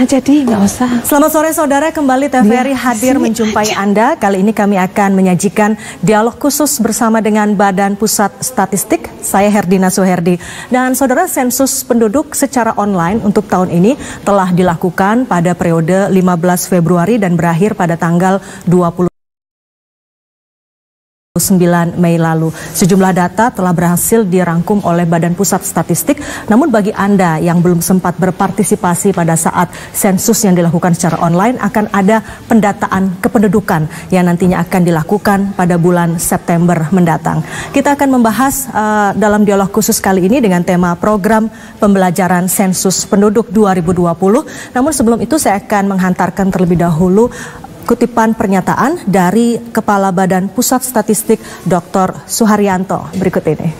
jadi nggak usah. Selamat sore saudara, kembali TVRI hadir menjumpai Anda. Kali ini kami akan menyajikan dialog khusus bersama dengan Badan Pusat Statistik. Saya Herdina Suherdi. Dan saudara, sensus penduduk secara online untuk tahun ini telah dilakukan pada periode 15 Februari dan berakhir pada tanggal 29 Mei lalu. Sejumlah data telah berhasil dirangkum oleh Badan Pusat Statistik. Namun bagi Anda yang belum sempat berpartisipasi pada saat sensus yang dilakukan secara online, akan ada pendataan kependudukan yang nantinya akan dilakukan pada bulan September mendatang. Kita akan membahas dalam dialog khusus kali ini dengan tema program pembelajaran sensus penduduk 2020. Namun sebelum itu saya akan menghantarkan terlebih dahulu kutipan pernyataan dari Kepala Badan Pusat Statistik Dr. Suharyanto berikut ini.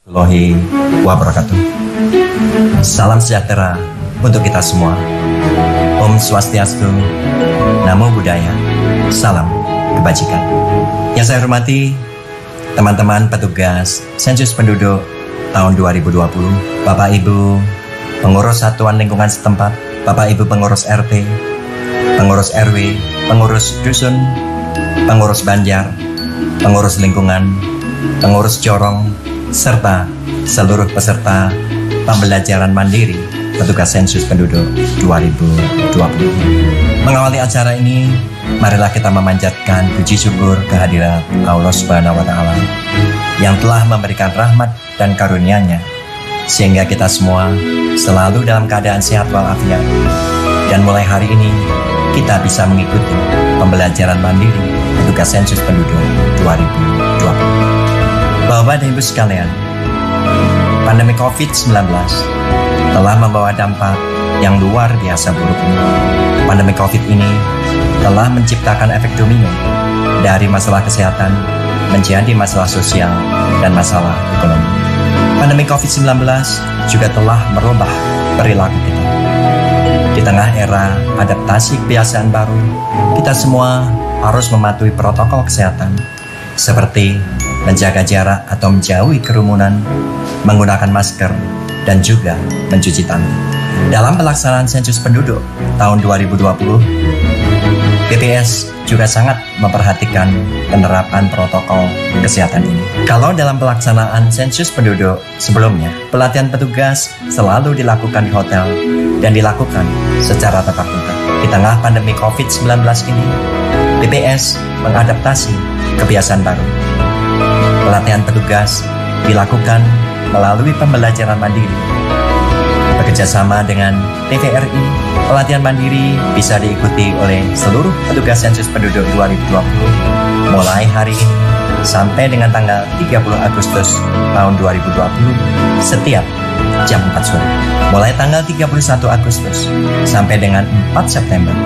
Warahmatullahi wabarakatuh. Salam sejahtera untuk kita semua. Om Swastiastu, Namo Buddhaya, salam kebajikan. Yang saya hormati teman-teman petugas sensus penduduk tahun 2020, Bapak Ibu pengurus satuan lingkungan setempat, Bapak Ibu pengurus RT, pengurus RW, pengurus dusun, pengurus banjar, pengurus lingkungan, pengurus corong, serta seluruh peserta pembelajaran mandiri petugas sensus penduduk 2020. Mengawali acara ini, marilah kita memanjatkan puji syukur kehadirat Allah Subhanahu wa Ta'ala yang telah memberikan rahmat dan karunia-Nya sehingga kita semua selalu dalam keadaan sehat walafiat. Dan mulai hari ini kita bisa mengikuti pembelajaran mandiri petugas sensus penduduk 2020. Bapak dan Ibu sekalian, pandemi COVID-19 telah membawa dampak yang luar biasa buruk. Pandemi COVID ini telah menciptakan efek domino dari masalah kesehatan menjadi masalah sosial dan masalah ekonomi. Pandemi COVID-19 juga telah merubah perilaku kita. Di tengah era adaptasi kebiasaan baru, kita semua harus mematuhi protokol kesehatan seperti menjaga jarak atau menjauhi kerumunan, menggunakan masker, dan juga mencuci tangan. Dalam pelaksanaan sensus penduduk tahun 2020, BPS juga sangat memperhatikan penerapan protokol kesehatan ini. Kalau dalam pelaksanaan sensus penduduk sebelumnya, pelatihan petugas selalu dilakukan di hotel dan dilakukan secara tatap muka. Di tengah pandemi COVID-19 ini, BPS mengadaptasi kebiasaan baru. Pelatihan petugas dilakukan melalui pembelajaran mandiri. Bekerjasama dengan TVRI, pelatihan mandiri bisa diikuti oleh seluruh petugas sensus penduduk 2020 mulai hari ini sampai dengan tanggal 30 Agustus tahun 2020 setiap jam 4 sore. Mulai tanggal 31 Agustus sampai dengan 4 September,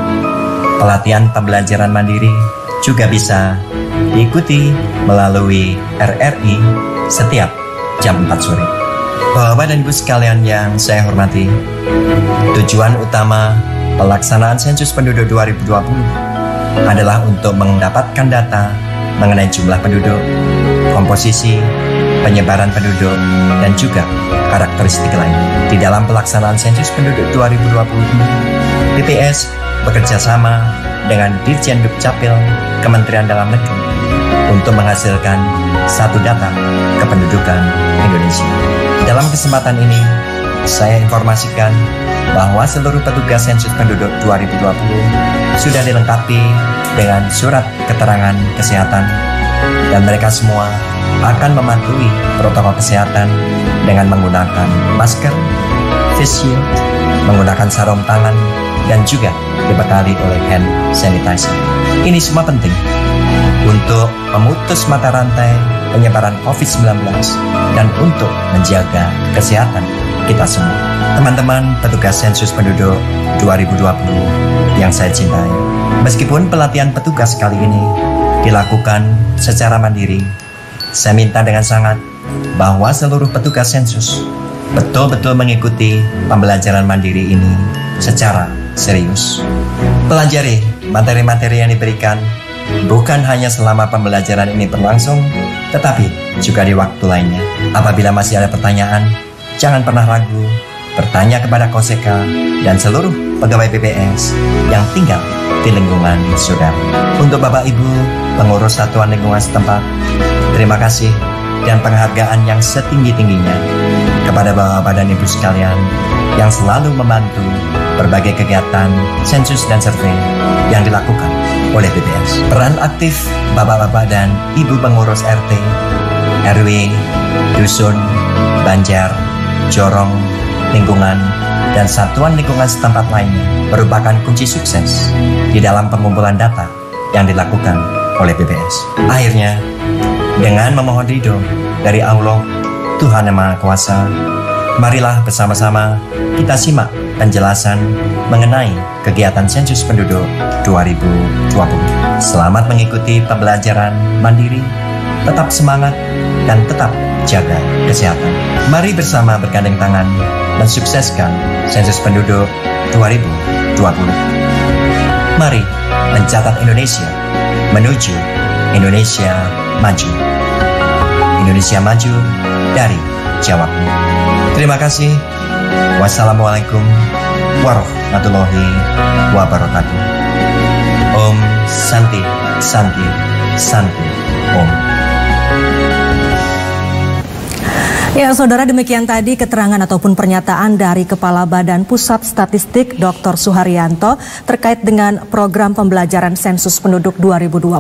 pelatihan pembelajaran mandiri juga bisa diikuti melalui RRI setiap jam 4 sore. Bapak dan Ibu sekalian yang saya hormati, tujuan utama pelaksanaan sensus penduduk 2020 adalah untuk mendapatkan data mengenai jumlah penduduk, komposisi, penyebaran penduduk, dan juga karakteristik lain. Di dalam pelaksanaan sensus penduduk 2020 ini, BPS bekerja sama dengan Dirjen Dukcapil Kementerian Dalam Negeri untuk menghasilkan satu data kependudukan Indonesia. Dalam kesempatan ini, saya informasikan bahwa seluruh petugas sensus penduduk 2020 sudah dilengkapi dengan surat keterangan kesehatan dan mereka semua akan mematuhi protokol kesehatan dengan menggunakan masker, face shield, menggunakan sarung tangan, dan juga dibekali oleh hand sanitizer. Ini semua penting untuk memutus mata rantai penyebaran COVID-19 dan untuk menjaga kesehatan kita semua. Teman-teman petugas sensus penduduk 2020 yang saya cintai, meskipun pelatihan petugas kali ini dilakukan secara mandiri, saya minta dengan sangat bahwa seluruh petugas sensus betul-betul mengikuti pembelajaran mandiri ini secara serius. Pelajari materi-materi yang diberikan bukan hanya selama pembelajaran ini berlangsung, tetapi juga di waktu lainnya. Apabila masih ada pertanyaan, jangan pernah ragu bertanya kepada Koseka dan seluruh pegawai BPS yang tinggal di lingkungan saudara. Untuk Bapak Ibu pengurus satuan lingkungan setempat, terima kasih dan penghargaan yang setinggi-tingginya kepada Bapak dan Ibu sekalian yang selalu membantu berbagai kegiatan sensus dan survei yang dilakukan oleh BPS. Peran aktif Bapak-Bapak dan Ibu pengurus RT, RW, dusun, banjar, jorong, lingkungan, dan satuan lingkungan setempat lainnya merupakan kunci sukses di dalam pengumpulan data yang dilakukan oleh BPS. Akhirnya, dengan memohon ridho dari Allah, Tuhan Yang Maha Kuasa, marilah bersama-sama kita simak penjelasan mengenai kegiatan sensus penduduk 2020. Selamat mengikuti pembelajaran mandiri, tetap semangat, dan tetap jaga kesehatan. Mari bersama bergandeng tangan mensukseskan sensus penduduk 2020. Mari mencatat Indonesia menuju Indonesia maju. Indonesia maju dari Jawa. Terima kasih. Wassalamualaikum warahmatullahi wabarakatuh. Om Santi Santi Santi Om. Ya, saudara, demikian tadi keterangan ataupun pernyataan dari Kepala Badan Pusat Statistik Dr. Suharyanto terkait dengan program pembelajaran sensus penduduk 2020.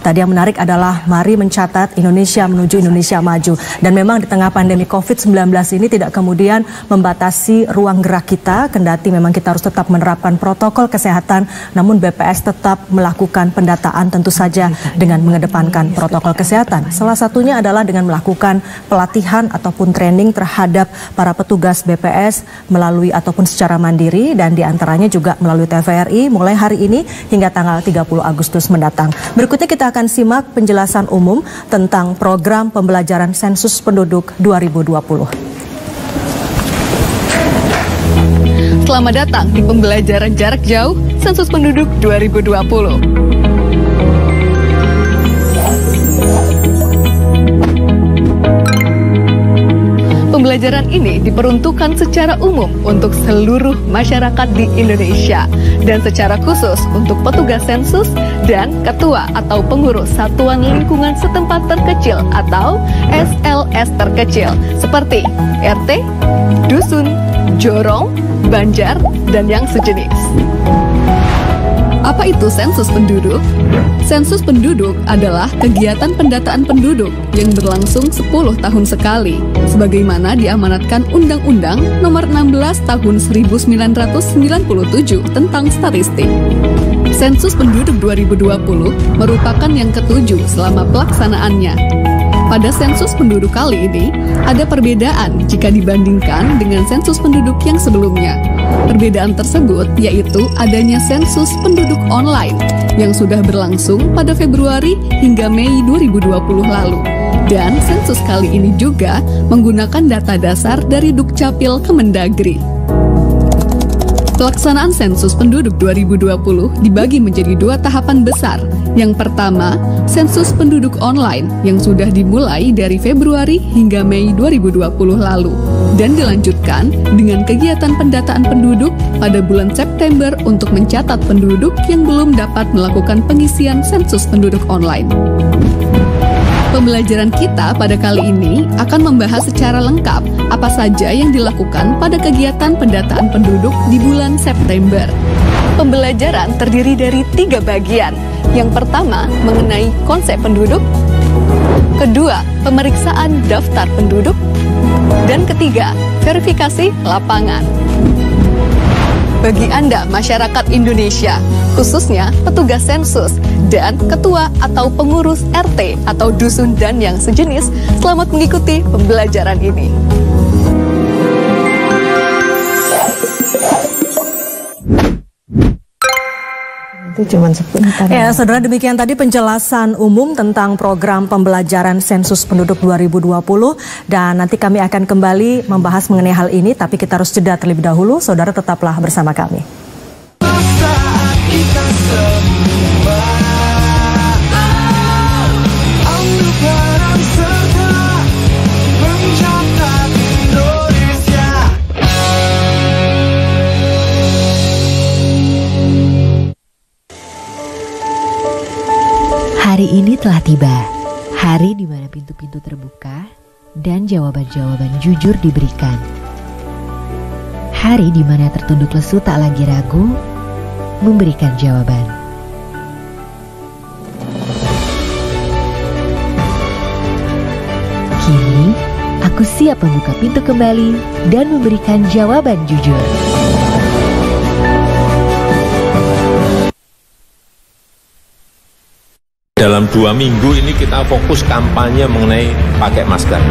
Tadi yang menarik adalah mari mencatat Indonesia menuju Indonesia maju. Dan memang di tengah pandemi COVID-19 ini tidak kemudian membatasi ruang gerak kita, kendati memang kita harus tetap menerapkan protokol kesehatan, namun BPS tetap melakukan pendataan tentu saja dengan mengedepankan protokol kesehatan. Salah satunya adalah dengan melakukan pelatihan ataupun training terhadap para petugas BPS melalui ataupun secara mandiri, dan diantaranya juga melalui TVRI mulai hari ini hingga tanggal 30 Agustus mendatang. Berikutnya kita akan simak penjelasan umum tentang program pembelajaran sensus penduduk 2020. Selamat datang di pembelajaran jarak jauh sensus penduduk 2020. Pembelajaran ini diperuntukkan secara umum untuk seluruh masyarakat di Indonesia dan secara khusus untuk petugas sensus dan ketua atau pengurus satuan lingkungan setempat terkecil atau SLS terkecil seperti RT, dusun, jorong, banjar, dan yang sejenis. Apa itu sensus penduduk? Sensus penduduk adalah kegiatan pendataan penduduk yang berlangsung 10 tahun sekali, sebagaimana diamanatkan Undang-Undang Nomor 16 Tahun 1997 tentang statistik. Sensus penduduk 2020 merupakan yang ketujuh selama pelaksanaannya. Pada sensus penduduk kali ini, ada perbedaan jika dibandingkan dengan sensus penduduk yang sebelumnya. Perbedaan tersebut yaitu adanya sensus penduduk online yang sudah berlangsung pada Februari hingga Mei 2020 lalu. Dan sensus kali ini juga menggunakan data dasar dari Dukcapil Kemendagri. Pelaksanaan sensus penduduk 2020 dibagi menjadi dua tahapan besar. Yang pertama, sensus penduduk online yang sudah dimulai dari Februari hingga Mei 2020 lalu dan dilanjutkan dengan kegiatan pendataan penduduk pada bulan September untuk mencatat penduduk yang belum dapat melakukan pengisian sensus penduduk online. Pembelajaran kita pada kali ini akan membahas secara lengkap apa saja yang dilakukan pada kegiatan pendataan penduduk di bulan September. Pembelajaran terdiri dari 3 bagian. Yang pertama, mengenai konsep penduduk. Kedua, pemeriksaan daftar penduduk. Dan ketiga, verifikasi lapangan. Bagi Anda masyarakat Indonesia, khususnya petugas sensus dan ketua atau pengurus RT atau dusun dan yang sejenis, selamat mengikuti pembelajaran ini. Itu cuma sebentar. Ya, saudara, demikian tadi penjelasan umum tentang program pembelajaran sensus penduduk 2020, dan nanti kami akan kembali membahas mengenai hal ini, tapi kita harus jeda terlebih dahulu. Saudara tetaplah bersama kami. Hari ini telah tiba, hari di mana pintu-pintu terbuka dan jawaban-jawaban jujur diberikan. Hari di mana tertunduk lesu tak lagi ragu memberikan jawaban. Kini, aku siap membuka pintu kembali dan memberikan jawaban jujur. Dalam 2 minggu ini kita fokus kampanye mengenai pakai masker.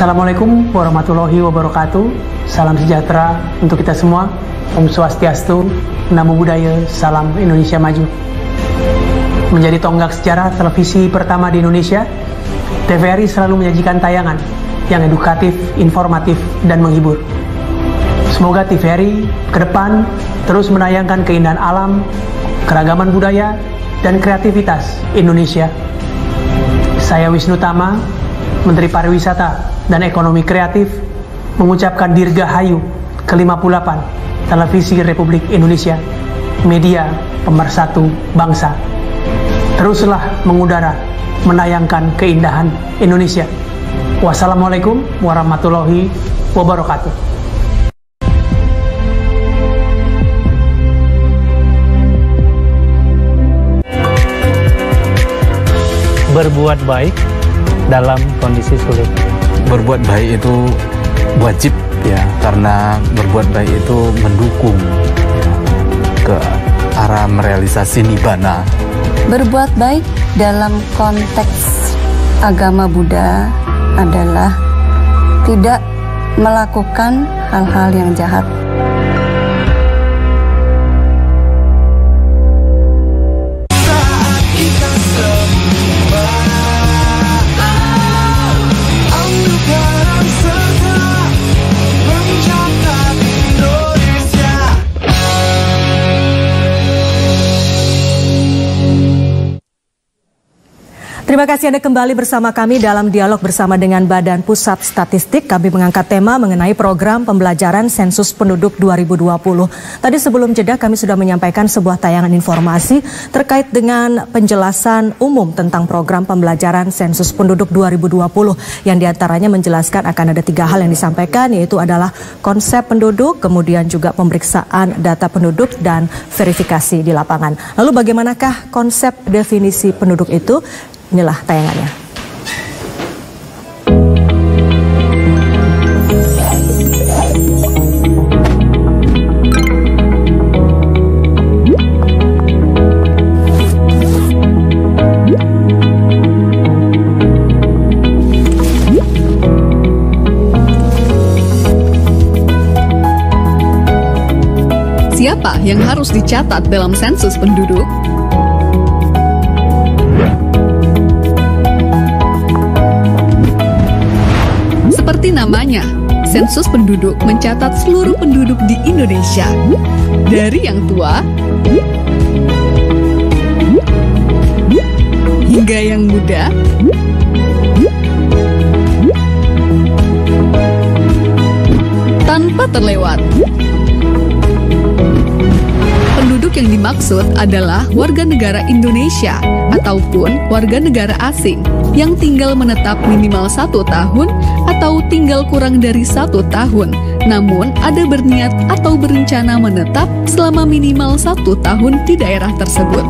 Assalamualaikum warahmatullahi wabarakatuh. Salam sejahtera untuk kita semua. Om Swastiastu, Namo Buddhaya, Salam Indonesia Maju. Menjadi tonggak sejarah televisi pertama di Indonesia, TVRI selalu menyajikan tayangan yang edukatif, informatif, dan menghibur. Semoga TVRI ke depan terus menayangkan keindahan alam, keragaman budaya, dan kreativitas Indonesia. Saya Wisnu Tama, Menteri Pariwisata dan Ekonomi Kreatif, mengucapkan Dirgahayu ke-58 Televisi Republik Indonesia, media pemersatu bangsa. Teruslah mengudara, menayangkan keindahan Indonesia. Wassalamualaikum warahmatullahi wabarakatuh. Berbuat baik dalam kondisi sulit. Berbuat baik itu wajib ya, karena berbuat baik itu mendukung ya, ke arah merealisasi nibbana. Berbuat baik dalam konteks agama Buddha adalah tidak melakukan hal-hal yang jahat. Terima kasih Anda kembali bersama kami dalam dialog bersama dengan Badan Pusat Statistik. Kami mengangkat tema mengenai program pembelajaran sensus penduduk 2020. Tadi sebelum jeda kami sudah menyampaikan sebuah tayangan informasi terkait dengan penjelasan umum tentang program pembelajaran sensus penduduk 2020. Yang diantaranya menjelaskan akan ada 3 hal yang disampaikan, yaitu adalah konsep penduduk, kemudian juga pemeriksaan data penduduk dan verifikasi di lapangan. Lalu bagaimanakah konsep definisi penduduk itu? Inilah tayangannya. Siapa yang harus dicatat dalam sensus penduduk? Seperti namanya, sensus penduduk mencatat seluruh penduduk di Indonesia, dari yang tua hingga yang muda, tanpa terlewat. Penduduk yang dimaksud adalah warga negara Indonesia ataupun warga negara asing yang tinggal menetap minimal 1 tahun atau tinggal kurang dari 1 tahun, namun ada berniat atau berencana menetap selama minimal 1 tahun di daerah tersebut.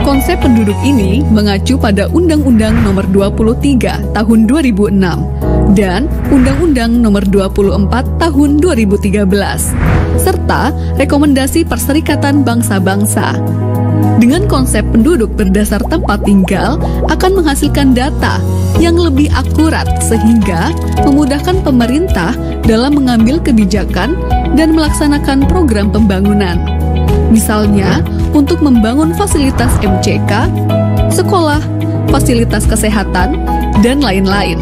Konsep penduduk ini mengacu pada Undang-Undang Nomor 23 Tahun 2006 dan Undang-Undang Nomor 24 Tahun 2013 serta Rekomendasi Perserikatan Bangsa-Bangsa. Dengan konsep penduduk berdasar tempat tinggal akan menghasilkan data yang lebih akurat sehingga memudahkan pemerintah dalam mengambil kebijakan dan melaksanakan program pembangunan. Misalnya, untuk membangun fasilitas MCK, sekolah, fasilitas kesehatan, dan lain-lain.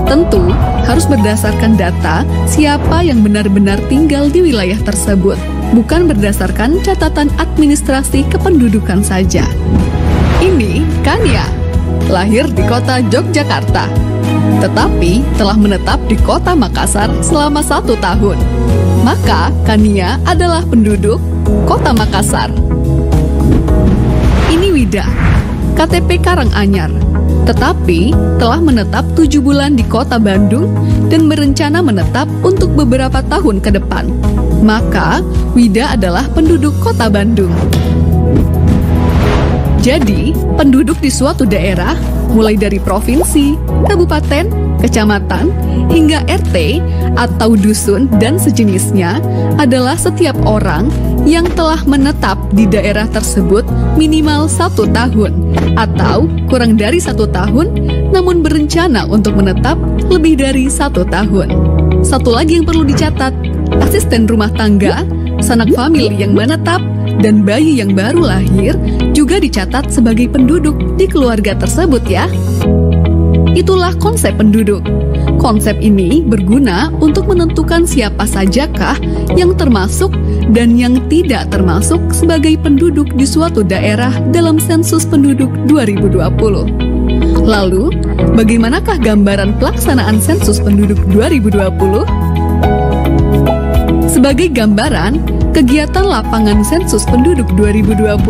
Tentu harus berdasarkan data siapa yang benar-benar tinggal di wilayah tersebut, bukan berdasarkan catatan administrasi kependudukan saja. Ini Kania, lahir di kota Yogyakarta, tetapi telah menetap di kota Makassar selama 1 tahun. Maka Kania adalah penduduk kota Makassar. Ini Wida, KTP Karanganyar, tetapi telah menetap 7 bulan di kota Bandung dan berencana menetap untuk beberapa tahun ke depan. Maka Wida adalah penduduk kota Bandung. Jadi, penduduk di suatu daerah, mulai dari provinsi, kabupaten, kecamatan, hingga RT atau dusun dan sejenisnya adalah setiap orang yang telah menetap di daerah tersebut minimal 1 tahun atau kurang dari 1 tahun, namun berencana untuk menetap lebih dari 1 tahun. Satu lagi yang perlu dicatat, asisten rumah tangga, sanak famili yang menetap, dan bayi yang baru lahir juga dicatat sebagai penduduk di keluarga tersebut ya. Itulah konsep penduduk. Konsep ini berguna untuk menentukan siapa sajakah yang termasuk dan yang tidak termasuk sebagai penduduk di suatu daerah dalam sensus penduduk 2020. Lalu, bagaimanakah gambaran pelaksanaan sensus penduduk 2020? Sebagai gambaran, kegiatan lapangan sensus penduduk 2020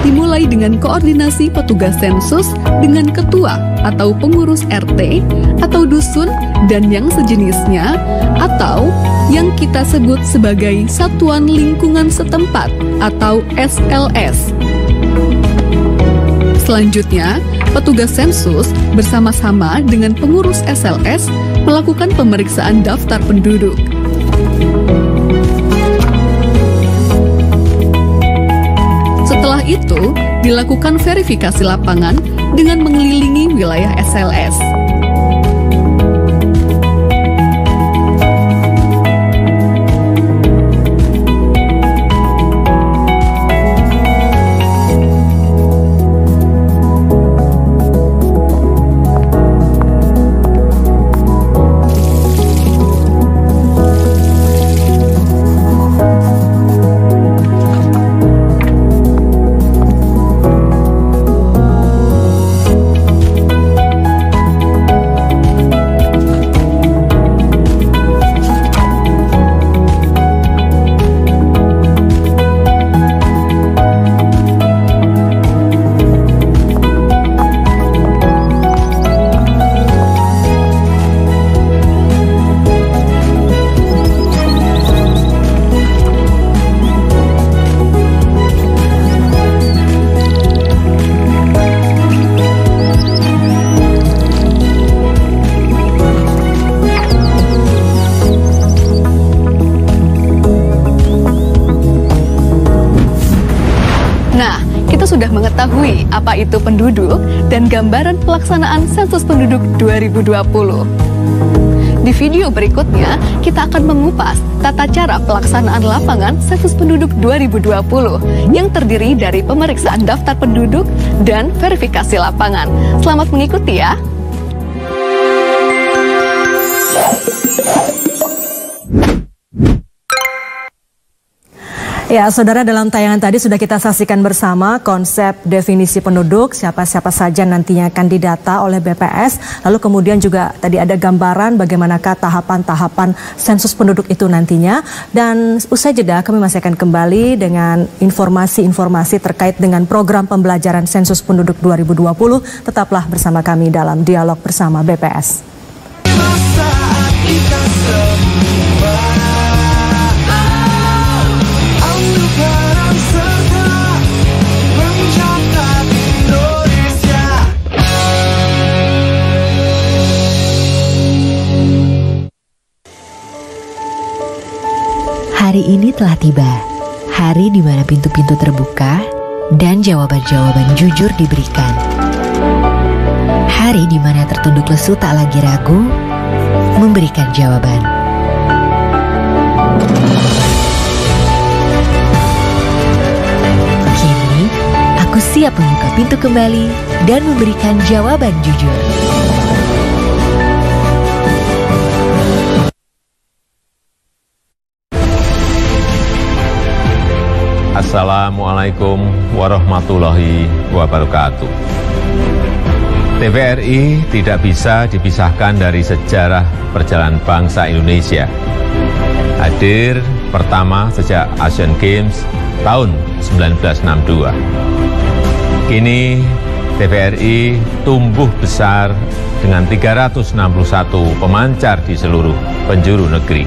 dimulai dengan koordinasi petugas sensus dengan ketua atau pengurus RT atau dusun dan yang sejenisnya atau yang kita sebut sebagai Satuan Lingkungan Setempat atau SLS. Selanjutnya, petugas sensus bersama-sama dengan pengurus SLS melakukan pemeriksaan daftar penduduk. Setelah itu, dilakukan verifikasi lapangan dengan mengelilingi wilayah SLS. Sudah mengetahui apa itu penduduk dan gambaran pelaksanaan sensus penduduk 2020. Di video berikutnya, kita akan mengupas tata cara pelaksanaan lapangan sensus penduduk 2020 yang terdiri dari pemeriksaan daftar penduduk dan verifikasi lapangan. Selamat mengikuti ya! Ya, saudara, dalam tayangan tadi sudah kita saksikan bersama konsep definisi penduduk, siapa-siapa saja nantinya akan didata oleh BPS. Lalu kemudian juga tadi ada gambaran bagaimanakah tahapan-tahapan sensus penduduk itu nantinya. Dan usai jeda kami masih akan kembali dengan informasi-informasi terkait dengan program pembelajaran sensus penduduk 2020. Tetaplah bersama kami dalam dialog bersama BPS. Hari ini telah tiba, hari di mana pintu-pintu terbuka dan jawaban-jawaban jujur diberikan. Hari di mana tertunduk lesu tak lagi ragu memberikan jawaban. siap membuka pintu kembali dan memberikan jawaban jujur. Assalamualaikum warahmatullahi wabarakatuh. TVRI tidak bisa dipisahkan dari sejarah perjalanan bangsa Indonesia. Hadir pertama sejak Asian Games tahun 1962. Kini TVRI tumbuh besar dengan 361 pemancar di seluruh penjuru negeri.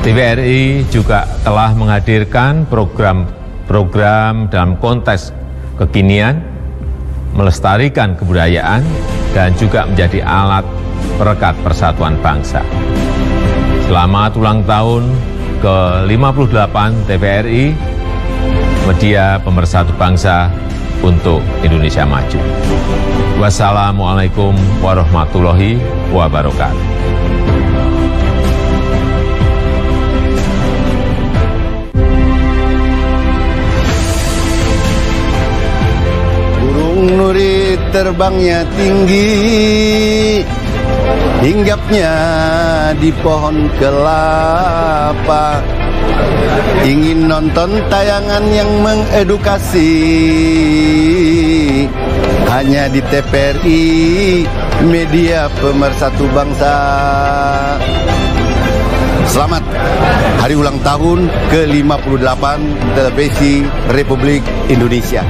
TVRI juga telah menghadirkan program-program dalam konteks kekinian, melestarikan kebudayaan, dan juga menjadi alat perekat persatuan bangsa. Selamat ulang tahun ke-58 TVRI, media pemersatu bangsa untuk Indonesia Maju. Wassalamualaikum warahmatullahi wabarakatuh. Burung nuri terbangnya tinggi, hinggapnya di pohon kelapa, ingin nonton tayangan yang mengedukasi, hanya di TVRI, media pemersatu bangsa. Selamat hari ulang tahun ke-58 Televisi Republik Indonesia.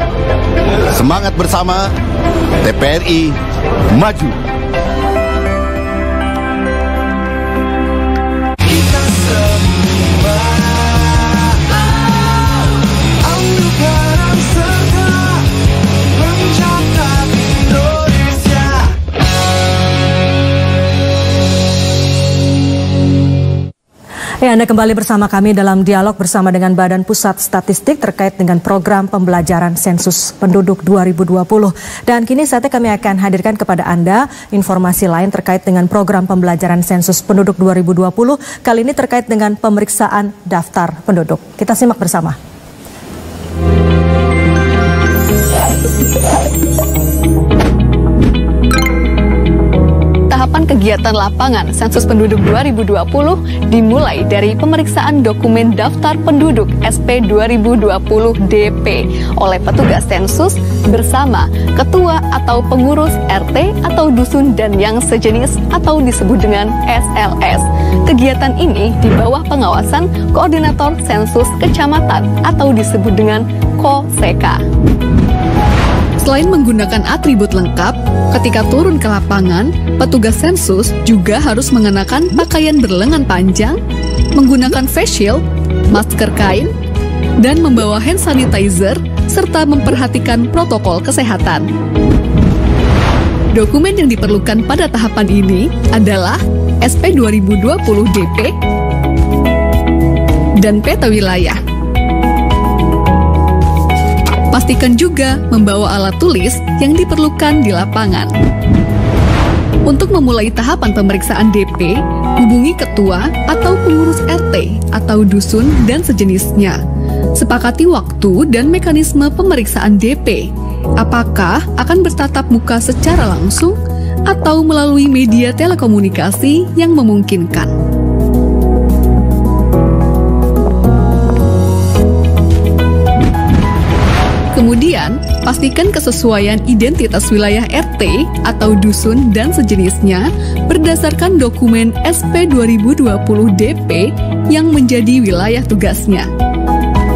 Semangat bersama, TVRI maju. Ya, Anda kembali bersama kami dalam dialog bersama dengan Badan Pusat Statistik terkait dengan program pembelajaran sensus penduduk 2020. Dan kini saatnya kami akan hadirkan kepada Anda informasi lain terkait dengan program pembelajaran sensus penduduk 2020. Kali ini terkait dengan pemeriksaan daftar penduduk. Kita simak bersama. Tahapan kegiatan lapangan sensus penduduk 2020 dimulai dari pemeriksaan dokumen daftar penduduk SP 2020 DP oleh petugas sensus bersama ketua atau pengurus RT atau dusun dan yang sejenis atau disebut dengan SLS. Kegiatan ini di bawah pengawasan Koordinator Sensus Kecamatan atau disebut dengan KOSEKA. Selain menggunakan atribut lengkap, ketika turun ke lapangan, petugas sensus juga harus mengenakan pakaian berlengan panjang, menggunakan face shield, masker kain, dan membawa hand sanitizer, serta memperhatikan protokol kesehatan. Dokumen yang diperlukan pada tahapan ini adalah SP 2020 DP dan peta wilayah. Pastikan juga membawa alat tulis yang diperlukan di lapangan. Untuk memulai tahapan pemeriksaan DP, hubungi ketua atau pengurus RT atau dusun dan sejenisnya. Sepakati waktu dan mekanisme pemeriksaan DP. Apakah akan bertatap muka secara langsung atau melalui media telekomunikasi yang memungkinkan. Kemudian, pastikan kesesuaian identitas wilayah RT atau dusun dan sejenisnya berdasarkan dokumen SP 2020 DP yang menjadi wilayah tugasnya.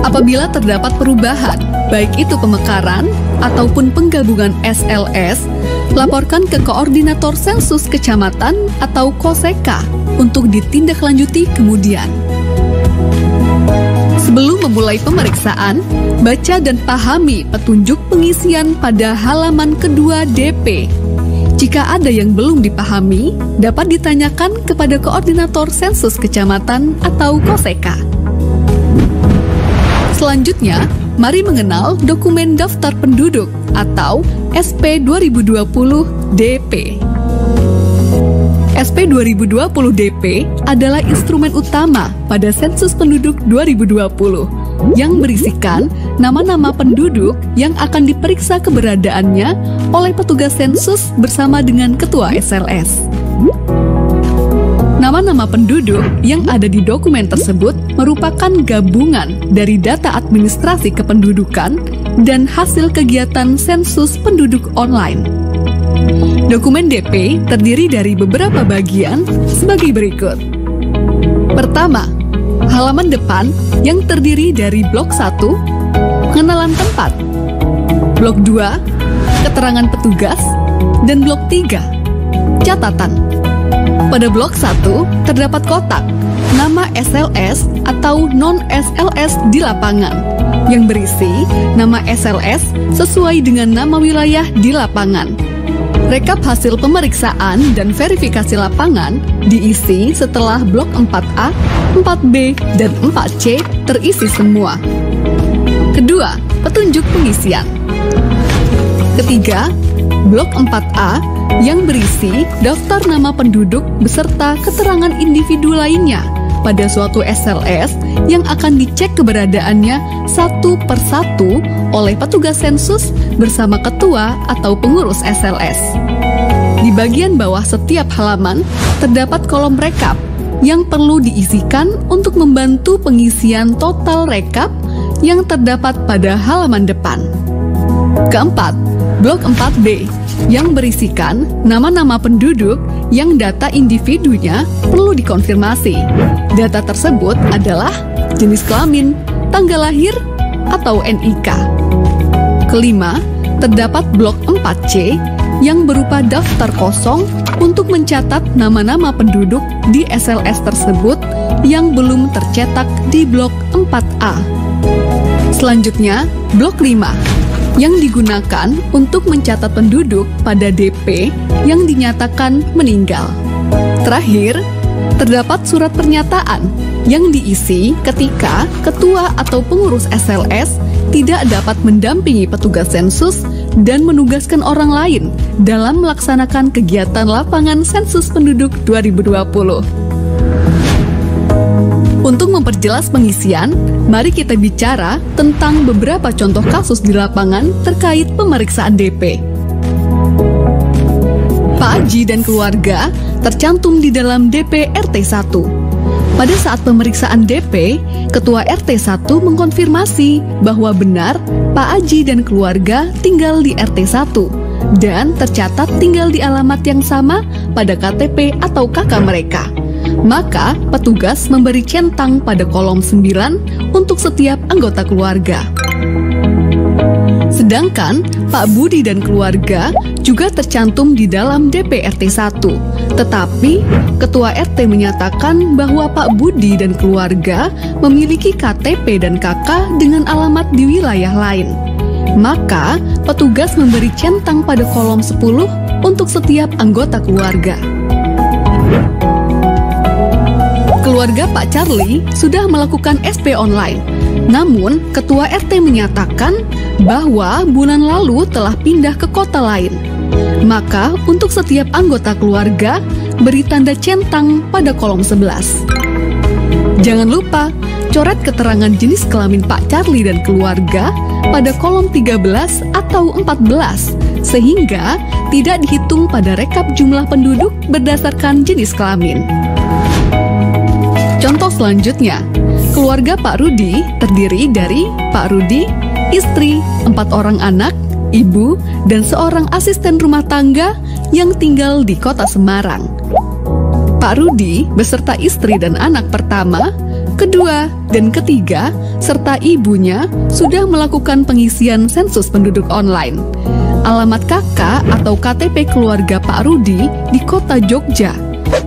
Apabila terdapat perubahan, baik itu pemekaran ataupun penggabungan SLS, laporkan ke Koordinator Sensus Kecamatan atau KOSEKA untuk ditindaklanjuti kemudian. Sebelum memulai pemeriksaan, baca dan pahami petunjuk pengisian pada halaman kedua DP. Jika ada yang belum dipahami, dapat ditanyakan kepada Koordinator Sensus Kecamatan atau KOSEKA. Selanjutnya, mari mengenal dokumen daftar penduduk atau SP 2020 DP. SP 2020 DP adalah instrumen utama pada sensus penduduk 2020. yang berisikan nama-nama penduduk yang akan diperiksa keberadaannya oleh petugas sensus bersama dengan ketua SLS. Nama-nama penduduk yang ada di dokumen tersebut merupakan gabungan dari data administrasi kependudukan dan hasil kegiatan sensus penduduk online. Dokumen DP terdiri dari beberapa bagian sebagai berikut. Pertama, halaman depan yang terdiri dari blok 1, pengenalan tempat, blok 2, keterangan petugas, dan blok 3, catatan. Pada blok 1 terdapat kotak nama SLS atau non-SLS di lapangan yang berisi nama SLS sesuai dengan nama wilayah di lapangan. Rekap hasil pemeriksaan dan verifikasi lapangan diisi setelah blok 4A, 4B, dan 4C terisi semua. Kedua, petunjuk pengisian. Ketiga, blok 4A yang berisi daftar nama penduduk beserta keterangan individu lainnya pada suatu SLS yang akan dicek keberadaannya satu persatu oleh petugas sensus bersama ketua atau pengurus SLS. Di bagian bawah setiap halaman terdapat kolom rekap yang perlu diisikan untuk membantu pengisian total rekap yang terdapat pada halaman depan. Keempat, blok 4B yang berisikan nama-nama penduduk yang data individunya perlu dikonfirmasi. Data tersebut adalah jenis kelamin, tanggal lahir, atau NIK. Kelima, terdapat blok 4C yang berupa daftar kosong untuk mencatat nama-nama penduduk di SLS tersebut yang belum tercetak di blok 4A. Selanjutnya, blok 5 yang digunakan untuk mencatat penduduk pada DP yang dinyatakan meninggal. Terakhir, terdapat surat pernyataan yang diisi ketika ketua atau pengurus SLS tidak dapat mendampingi petugas sensus dan menugaskan orang lain dalam melaksanakan kegiatan lapangan sensus penduduk 2020. Untuk memperjelas pengisian, mari kita bicara tentang beberapa contoh kasus di lapangan terkait pemeriksaan DP. Pak Aji dan keluarga tercantum di dalam DP RT 1. Pada saat pemeriksaan DP, Ketua RT 1 mengkonfirmasi bahwa benar Pak Aji dan keluarga tinggal di RT 1 dan tercatat tinggal di alamat yang sama pada KTP atau KK mereka. Maka petugas memberi centang pada kolom 9 untuk setiap anggota keluarga. Sedangkan Pak Budi dan keluarga juga tercantum di dalam DP RT 1. Tetapi Ketua RT menyatakan bahwa Pak Budi dan keluarga memiliki KTP dan KK dengan alamat di wilayah lain. Maka petugas memberi centang pada kolom 10 untuk setiap anggota keluarga. Keluarga Pak Charlie sudah melakukan SP online. Namun, Ketua RT menyatakan bahwa bulan lalu telah pindah ke kota lain. Maka, untuk setiap anggota keluarga, beri tanda centang pada kolom 11. Jangan lupa, coret keterangan jenis kelamin Pak Charlie dan keluarga pada kolom 13 atau 14, sehingga tidak dihitung pada rekap jumlah penduduk berdasarkan jenis kelamin. Contoh selanjutnya, keluarga Pak Rudi terdiri dari Pak Rudi, istri, 4 orang anak, ibu, dan seorang asisten rumah tangga yang tinggal di kota Semarang. Pak Rudi beserta istri dan anak pertama, kedua, dan ketiga, serta ibunya sudah melakukan pengisian sensus penduduk online. Alamat KK atau KTP keluarga Pak Rudi di kota Jogja,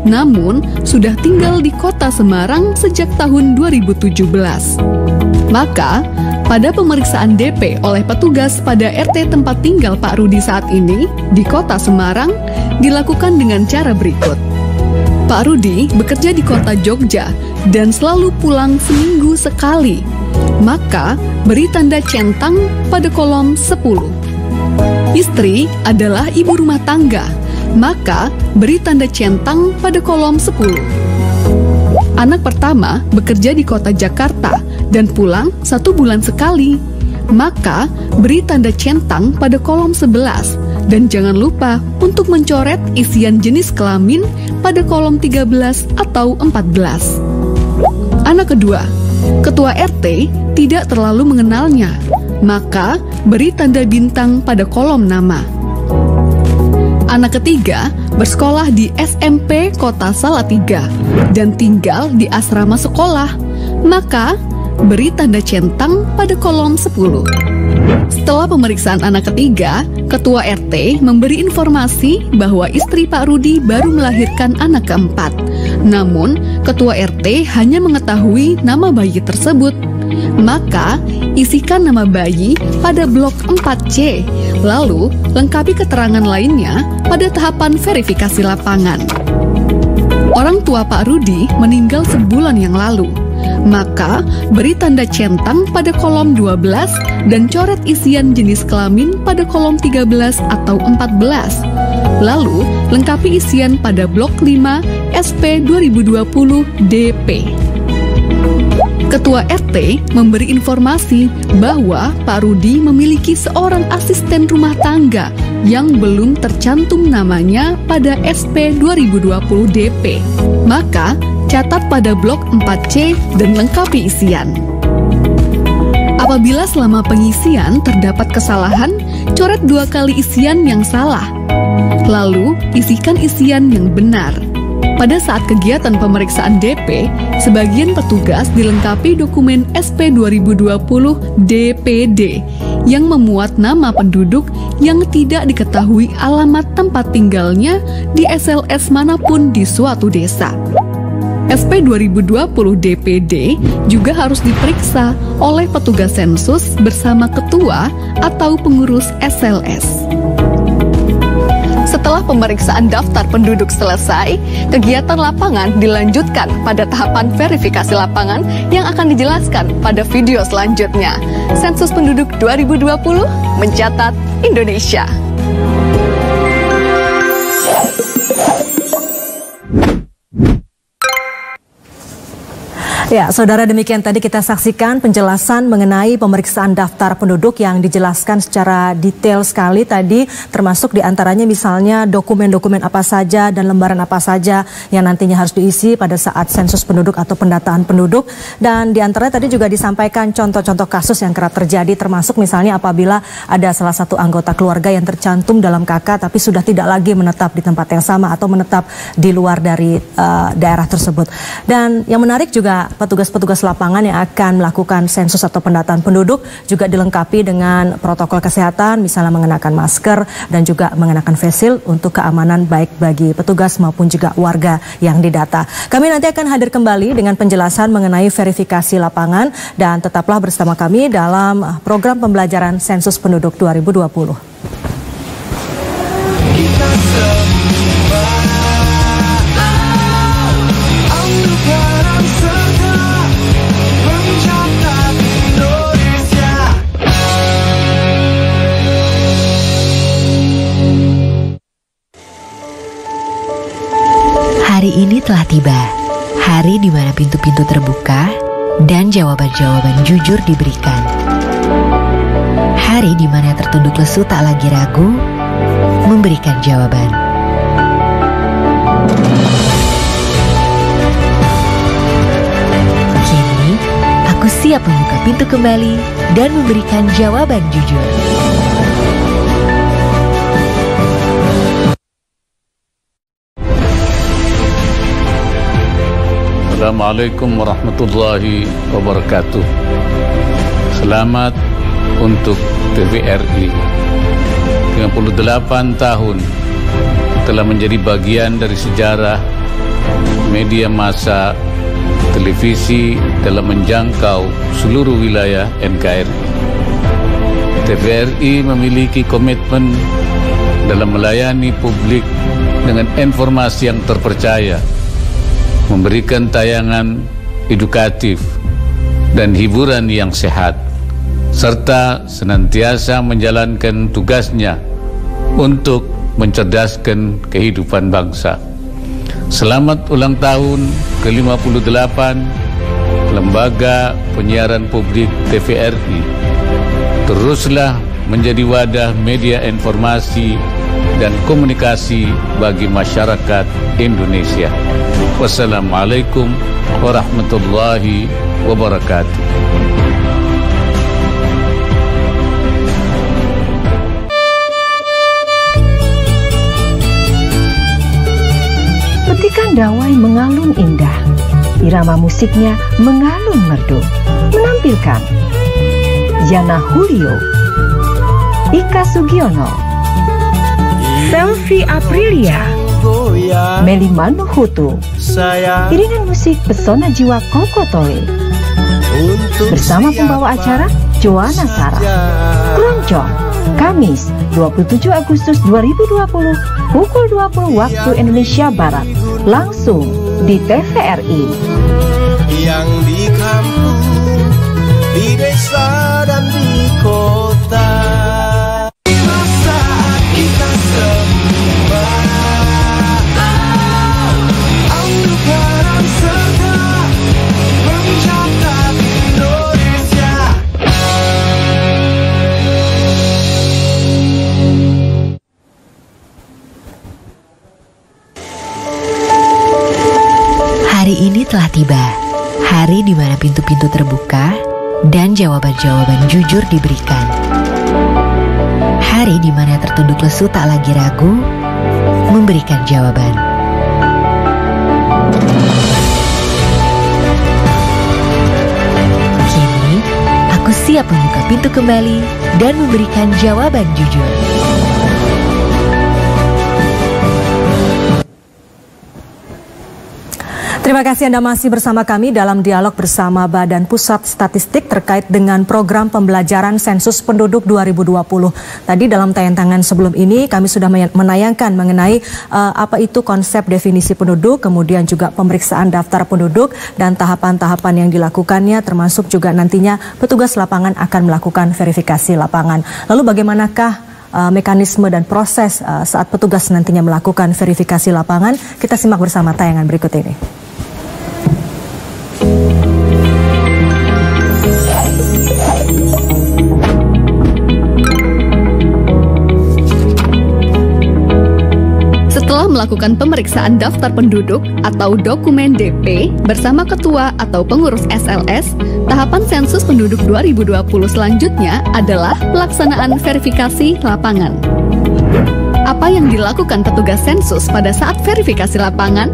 namun sudah tinggal di kota Semarang sejak tahun 2017. Maka, pada pemeriksaan DP oleh petugas pada RT tempat tinggal Pak Rudi saat ini di kota Semarang dilakukan dengan cara berikut. Pak Rudi bekerja di kota Jogja dan selalu pulang seminggu sekali. Maka, beri tanda centang pada kolom 10. Istri adalah ibu rumah tangga, maka beri tanda centang pada kolom 10. Anak pertama bekerja di kota Jakarta dan pulang 1 bulan sekali, maka beri tanda centang pada kolom 11 dan jangan lupa untuk mencoret isian jenis kelamin pada kolom 13 atau 14. Anak kedua, ketua RT tidak terlalu mengenalnya, maka beri tanda bintang pada kolom nama. Anak ketiga bersekolah di SMP Kota Salatiga dan tinggal di asrama sekolah, maka beri tanda centang pada kolom 10. Setelah pemeriksaan anak ketiga, ketua RT memberi informasi bahwa istri Pak Rudi baru melahirkan anak keempat. Namun, ketua RT hanya mengetahui nama bayi tersebut. Maka, isikan nama bayi pada blok 4C, lalu lengkapi keterangan lainnya pada tahapan verifikasi lapangan. Orang tua Pak Rudi meninggal sebulan yang lalu, maka beri tanda centang pada kolom 12 dan coret isian jenis kelamin pada kolom 13 atau 14. Lalu, lengkapi isian pada blok 5 SP 2020 DP. Ketua RT memberi informasi bahwa Pak Rudi memiliki seorang asisten rumah tangga yang belum tercantum namanya pada SP 2020 DP. Maka, catat pada blok 4C dan lengkapi isian. Apabila selama pengisian terdapat kesalahan, coret 2 kali isian yang salah. Lalu, isikan isian yang benar. Pada saat kegiatan pemeriksaan DP, sebagian petugas dilengkapi dokumen SP 2020 DPD yang memuat nama penduduk yang tidak diketahui alamat tempat tinggalnya di SLS manapun di suatu desa. SP 2020 DPD juga harus diperiksa oleh petugas sensus bersama ketua atau pengurus SLS. Setelah pemeriksaan daftar penduduk selesai, kegiatan lapangan dilanjutkan pada tahapan verifikasi lapangan yang akan dijelaskan pada video selanjutnya. Sensus Penduduk 2020 mencatat Indonesia. Ya, saudara, demikian tadi kita saksikan penjelasan mengenai pemeriksaan daftar penduduk yang dijelaskan secara detail sekali tadi, termasuk diantaranya misalnya dokumen-dokumen apa saja dan lembaran apa saja yang nantinya harus diisi pada saat sensus penduduk atau pendataan penduduk. Dan diantaranya tadi juga disampaikan contoh-contoh kasus yang kerap terjadi, termasuk misalnya apabila ada salah satu anggota keluarga yang tercantum dalam KK tapi sudah tidak lagi menetap di tempat yang sama atau menetap di luar dari daerah tersebut. Dan yang menarik juga petugas-petugas lapangan yang akan melakukan sensus atau pendataan penduduk juga dilengkapi dengan protokol kesehatan, misalnya mengenakan masker dan juga mengenakan face shield untuk keamanan baik bagi petugas maupun juga warga yang didata. Kami nanti akan hadir kembali dengan penjelasan mengenai verifikasi lapangan dan tetaplah bersama kami dalam program pembelajaran Sensus Penduduk 2020. Hari ini telah tiba, hari di mana pintu-pintu terbuka dan jawaban-jawaban jujur diberikan. Hari di mana tertunduk lesu tak lagi ragu memberikan jawaban. Kini, aku siap membuka pintu kembali dan memberikan jawaban jujur. Assalamualaikum warahmatullahi wabarakatuh. Selamat untuk TVRI. 58 tahun telah menjadi bagian dari sejarah media massa televisi dalam menjangkau seluruh wilayah NKRI. TVRI memiliki komitmen dalam melayani publik dengan informasi yang terpercaya, memberikan tayangan edukatif dan hiburan yang sehat, serta senantiasa menjalankan tugasnya untuk mencerdaskan kehidupan bangsa. Selamat ulang tahun ke-58 dalam Lembaga Penyiaran Publik TVRI teruslah menjadi wadah media informasi dan komunikasi bagi masyarakat Indonesia. Wassalamualaikum warahmatullahi wabarakatuh. Petikan dawai mengalun indah, irama musiknya mengalun merdu, menampilkan Yana Julio, Ika Sugiono, Selvi Aprilia, Meli Manuhutu, iringan musik pesona jiwa Kokotoe, bersama pembawa acara Joanna Sarah. Keroncong, Kamis 27 Agustus 2020 pukul 20 waktu Indonesia Barat, langsung di TVRI. Yang di kampung, di desa dan di kota, masa kita sembah anugerah serta mencatat Indonesia. Hari ini telah tiba, hari di mana pintu-pintu terbuka dan jawaban-jawaban jujur diberikan. Hari di mana tertunduk lesu tak lagi ragu memberikan jawaban. Kini, aku siap membuka pintu kembali dan memberikan jawaban jujur. Terima kasih Anda masih bersama kami dalam dialog bersama Badan Pusat Statistik terkait dengan program pembelajaran sensus penduduk 2020. Tadi dalam tayangan sebelum ini kami sudah menayangkan mengenai apa itu konsep definisi penduduk, kemudian juga pemeriksaan daftar penduduk dan tahapan-tahapan yang dilakukannya, termasuk juga nantinya petugas lapangan akan melakukan verifikasi lapangan. Lalu bagaimanakah mekanisme dan proses saat petugas nantinya melakukan verifikasi lapangan? Kita simak bersama tayangan berikut ini. Setelah melakukan pemeriksaan daftar penduduk atau dokumen DP bersama ketua atau pengurus SLS, tahapan sensus penduduk 2020 selanjutnya adalah pelaksanaan verifikasi lapangan. Apa yang dilakukan petugas sensus pada saat verifikasi lapangan?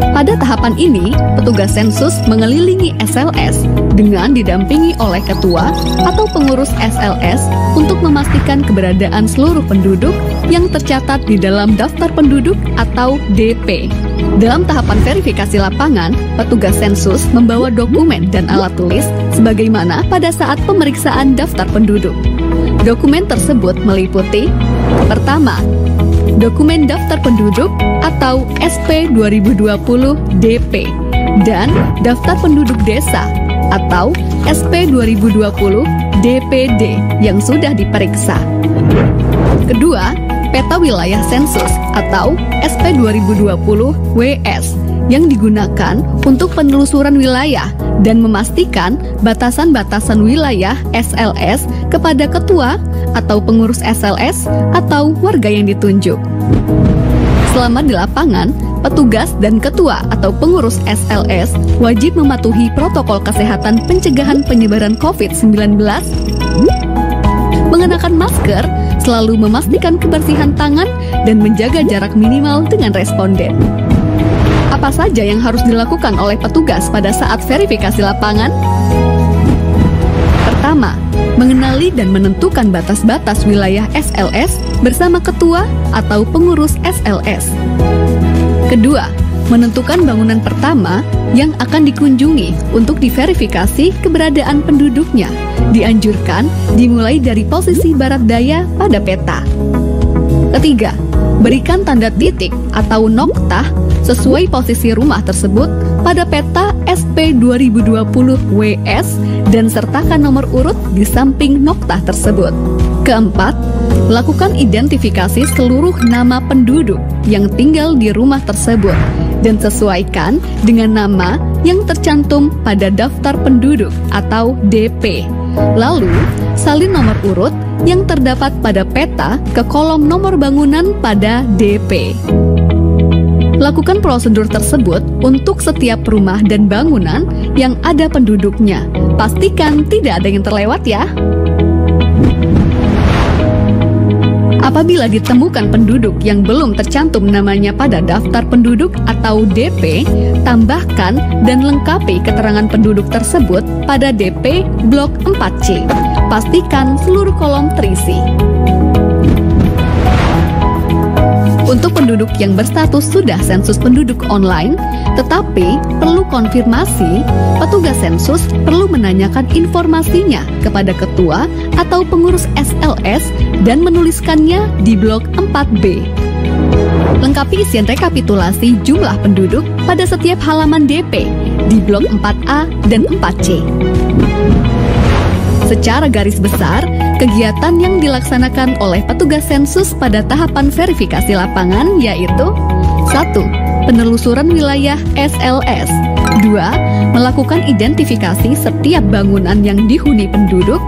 Pada tahapan ini, petugas sensus mengelilingi SLS dengan didampingi oleh ketua atau pengurus SLS untuk memastikan keberadaan seluruh penduduk yang tercatat di dalam daftar penduduk atau DP. Dalam tahapan verifikasi lapangan, petugas sensus membawa dokumen dan alat tulis sebagaimana pada saat pemeriksaan daftar penduduk. Dokumen tersebut meliputi: pertama, dokumen daftar penduduk atau SP 2020 DP dan daftar penduduk desa atau SP 2020 DPD yang sudah diperiksa. Kedua, peta wilayah sensus atau SP 2020 WS yang digunakan untuk penelusuran wilayah dan memastikan batasan-batasan wilayah SLS kepada ketua atau pengurus SLS atau warga yang ditunjuk. Selama di lapangan, petugas dan ketua atau pengurus SLS wajib mematuhi protokol kesehatan pencegahan penyebaran COVID-19, mengenakan masker, selalu memastikan kebersihan tangan, dan menjaga jarak minimal dengan responden. Apa saja yang harus dilakukan oleh petugas pada saat verifikasi lapangan? Pertama, mengenali dan menentukan batas-batas wilayah SLS bersama ketua atau pengurus SLS. Kedua, menentukan bangunan pertama yang akan dikunjungi untuk diverifikasi keberadaan penduduknya. Dianjurkan dimulai dari posisi barat daya pada peta. Ketiga, berikan tanda titik atau noktah sesuai posisi rumah tersebut pada peta SP 2020 WS dan sertakan nomor urut di samping noktah tersebut. Keempat, lakukan identifikasi seluruh nama penduduk yang tinggal di rumah tersebut dan sesuaikan dengan nama yang tercantum pada daftar penduduk atau DP. Lalu, salin nomor urut yang terdapat pada peta ke kolom nomor bangunan pada DP. Lakukan prosedur tersebut untuk setiap rumah dan bangunan yang ada penduduknya. Pastikan tidak ada yang terlewat ya. Apabila ditemukan penduduk yang belum tercantum namanya pada daftar penduduk atau DP, tambahkan dan lengkapi keterangan penduduk tersebut pada DP Blok 4C. Pastikan seluruh kolom terisi. Untuk penduduk yang berstatus sudah sensus penduduk online, tetapi perlu konfirmasi, petugas sensus perlu menanyakan informasinya kepada ketua atau pengurus SLS dan menuliskannya di blok 4B. Lengkapi isian rekapitulasi jumlah penduduk pada setiap halaman DP di blok 4A dan 4C. Secara garis besar, kegiatan yang dilaksanakan oleh petugas sensus pada tahapan verifikasi lapangan yaitu 1. Penelusuran wilayah SLS. 2. Melakukan identifikasi setiap bangunan yang dihuni penduduk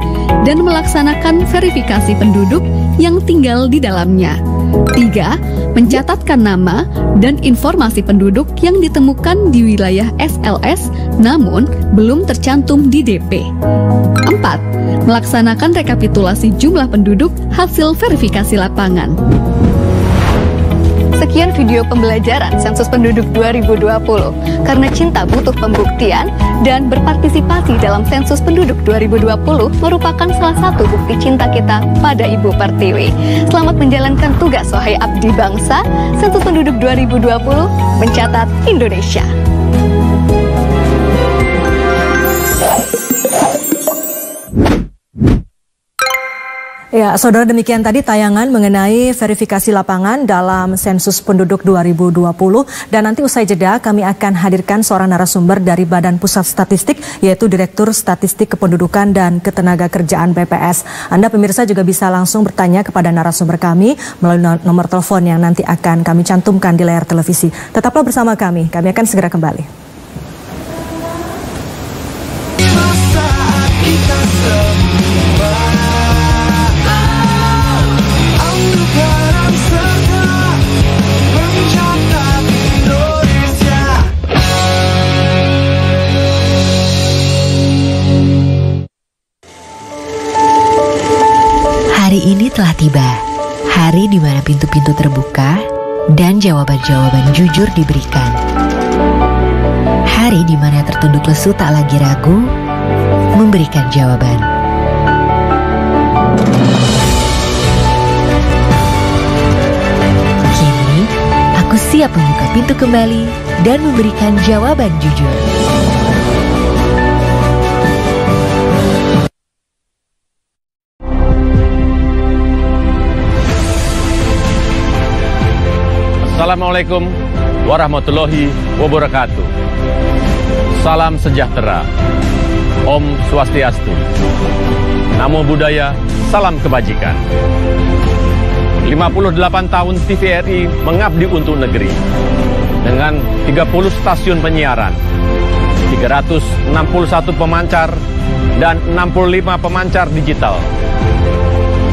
dan melaksanakan verifikasi penduduk yang tinggal di dalamnya. 3. Mencatatkan nama dan informasi penduduk yang ditemukan di wilayah SLS namun belum tercantum di DP. 4. Melaksanakan rekapitulasi jumlah penduduk hasil verifikasi lapangan. Sekian video pembelajaran Sensus Penduduk 2020. Karena cinta butuh pembuktian dan berpartisipasi dalam Sensus Penduduk 2020 merupakan salah satu bukti cinta kita pada Ibu Pertiwi. Selamat menjalankan tugas wahai abdi bangsa. Sensus Penduduk 2020 mencatat Indonesia. Ya, saudara, demikian tadi tayangan mengenai verifikasi lapangan dalam Sensus Penduduk 2020. Dan nanti usai jeda kami akan hadirkan seorang narasumber dari Badan Pusat Statistik, yaitu Direktur Statistik Kependudukan dan Ketenagakerjaan BPS. Anda pemirsa juga bisa langsung bertanya kepada narasumber kami melalui nomor telepon yang nanti akan kami cantumkan di layar televisi. Tetaplah bersama kami akan segera kembali. Hari ini telah tiba, hari di mana pintu-pintu terbuka dan jawaban-jawaban jujur diberikan. Hari di mana tertunduk lesu tak lagi ragu memberikan jawaban. Kini, aku siap membuka pintu kembali dan memberikan jawaban jujur. Assalamualaikum warahmatullahi wabarakatuh. Salam sejahtera. Om Swastiastu. Namo Buddhaya, salam kebajikan. 58 tahun TVRI mengabdi untuk negeri. Dengan 30 stasiun penyiaran, 361 pemancar, dan 65 pemancar digital.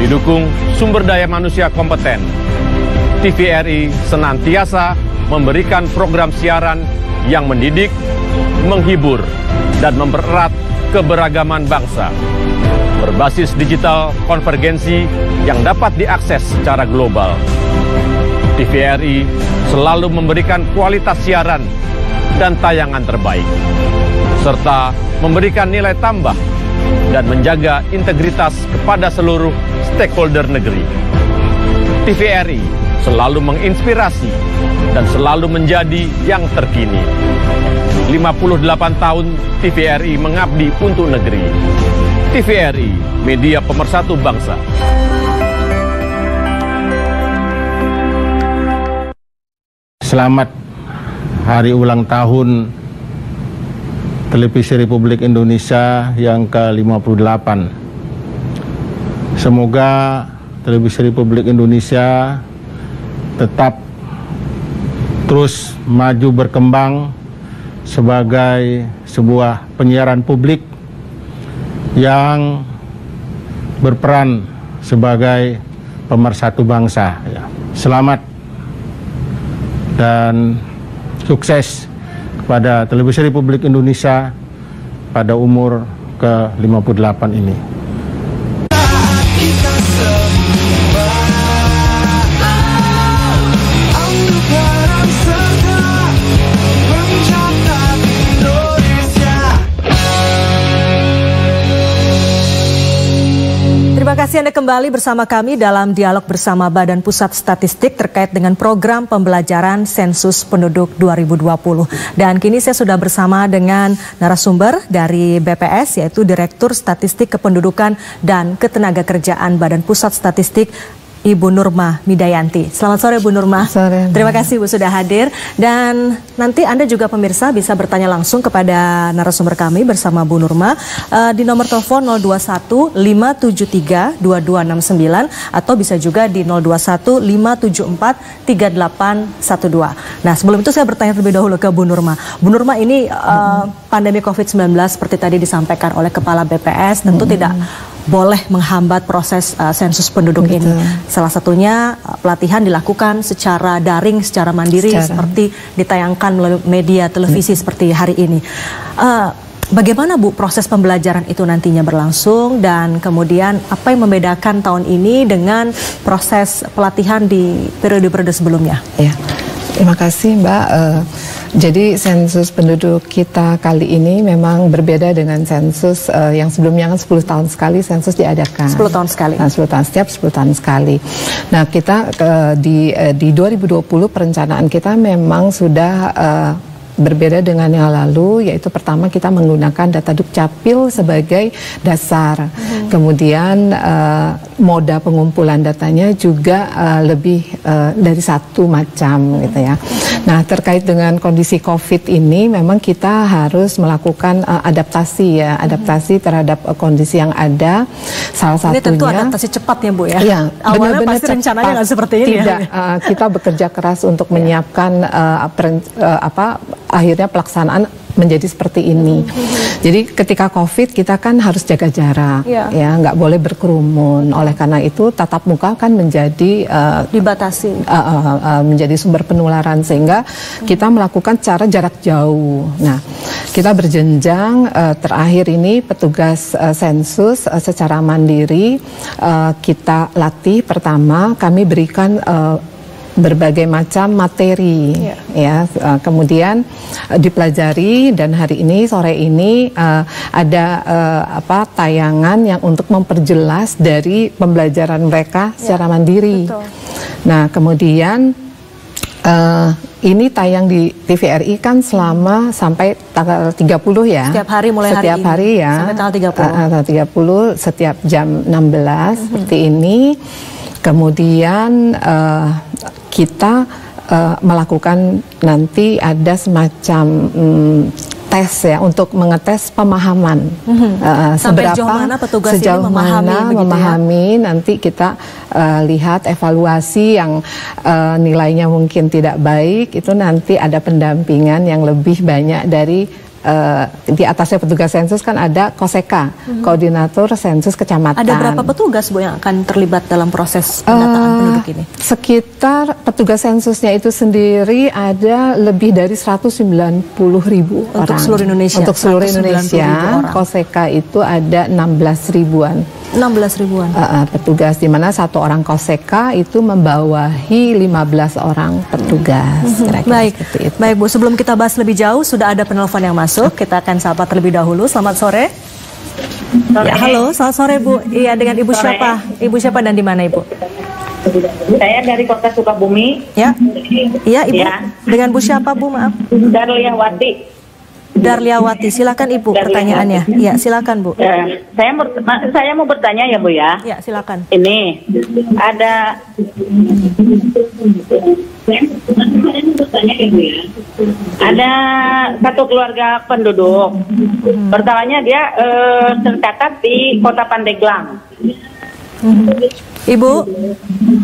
Didukung sumber daya manusia kompeten, TVRI senantiasa memberikan program siaran yang mendidik, menghibur, dan mempererat keberagaman bangsa. Berbasis digital konvergensi yang dapat diakses secara global. TVRI selalu memberikan kualitas siaran dan tayangan terbaik, serta memberikan nilai tambah dan menjaga integritas kepada seluruh stakeholder negeri. TVRI selalu menginspirasi dan selalu menjadi yang terkini. 58 tahun TVRI mengabdi untuk negeri. TVRI, media pemersatu bangsa. Selamat hari ulang tahun Televisi Republik Indonesia yang ke-58. Semoga Televisi Republik Indonesia tetap terus maju berkembang sebagai sebuah penyiaran publik yang berperan sebagai pemersatu bangsa. Selamat dan sukses kepada Televisi Republik Indonesia pada umur ke-58 ini. Terima kasih Anda kembali bersama kami dalam dialog bersama Badan Pusat Statistik terkait dengan program pembelajaran Sensus Penduduk 2020. Dan kini saya sudah bersama dengan narasumber dari BPS, yaitu Direktur Statistik Kependudukan dan Ketenagakerjaan Badan Pusat Statistik, Ibu Nurma Midayanti. Selamat sore Bu Nurma. Sore. Terima kasih Bu sudah hadir. Dan nanti Anda juga pemirsa bisa bertanya langsung kepada narasumber kami bersama Bu Nurma di nomor telepon 021 573 2269 atau bisa juga di 021 574 3812. Nah, sebelum itu saya bertanya terlebih dahulu ke Bu Nurma. Bu Nurma, ini pandemi COVID-19 seperti tadi disampaikan oleh Kepala BPS tentu tidak boleh menghambat proses sensus penduduk ini. Salah satunya pelatihan dilakukan secara daring, secara mandiri, seperti ditayangkan melalui media televisi seperti hari ini. Bagaimana Bu proses pembelajaran itu nantinya berlangsung, dan kemudian apa yang membedakan tahun ini dengan proses pelatihan di periode-periode sebelumnya? Ya, terima kasih Mbak. Jadi sensus penduduk kita kali ini memang berbeda dengan sensus yang sebelumnya kan 10 tahun sekali sensus diadakan. 10 tahun sekali. Nah, 10 tahun, setiap 10 tahun sekali. Nah, kita di 2020 perencanaan kita memang sudah berbeda dengan yang lalu, yaitu pertama kita menggunakan data Dukcapil sebagai dasar. Kemudian moda pengumpulan datanya juga lebih dari satu macam gitu ya. Nah, terkait dengan kondisi COVID ini memang kita harus melakukan adaptasi ya, adaptasi terhadap kondisi yang ada. Salah satunya ini tentu adaptasi cepat ya Bu ya. Iya, awalnya pasti rencananya nggak seperti ini. Tidak, kita bekerja keras untuk menyiapkan akhirnya pelaksanaan menjadi seperti ini. Jadi ketika COVID kita kan harus jaga jarak, ya nggak boleh berkerumun. Oleh karena itu tatap muka kan menjadi dibatasi, menjadi sumber penularan, sehingga kita melakukan cara jarak jauh. Nah, kita berjenjang. Terakhir ini petugas sensus secara mandiri kita latih. Pertama kami berikan berbagai macam materi, ya, kemudian dipelajari, dan hari ini sore ini ada tayangan yang untuk memperjelas dari pembelajaran mereka secara mandiri. Betul. Nah, kemudian ini tayang di TVRI kan selama sampai tanggal 30 ya. Setiap hari mulai setiap hari ya. Sampai tanggal 30. Setiap jam 16 seperti ini. Kemudian kita melakukan nanti ada semacam tes ya untuk mengetes pemahaman. Sampai sejauh mana petugas sejauh ini memahami, nanti kita lihat evaluasi yang nilainya mungkin tidak baik, itu nanti ada pendampingan yang lebih banyak dari di atasnya petugas sensus kan ada KOSEKA, Koordinator Sensus Kecamatan. Ada berapa petugas Bu yang akan terlibat dalam proses pendataan penduduk ini? Sekitar petugas sensusnya itu sendiri ada lebih dari 190.000 orang. Untuk seluruh Indonesia? Untuk seluruh Indonesia, KOSEKA itu ada 16 ribuan. 16 ribuan? Petugas, di mana satu orang KOSEKA itu membawahi 15 orang petugas. Baik, baik Bu, sebelum kita bahas lebih jauh, sudah ada penelpon yang masuk. Kita akan sapa terlebih dahulu. Selamat sore. Ya, halo, selamat sore Bu. Iya, dengan Ibu siapa? Ibu siapa dan di mana Ibu? Saya dari Kota Sukabumi. Ya, iya Ibu. Dengan Bu siapa Bu, maaf? Darliawati. Darliawati, silakan Ibu pertanyaannya. Iya, silakan Bu. Saya mau bertanya ya Bu ya. Ya, silakan. Ini ada ada satu keluarga penduduk. Pertamanya dia tercatat di Kota Pandeglang. Ibu,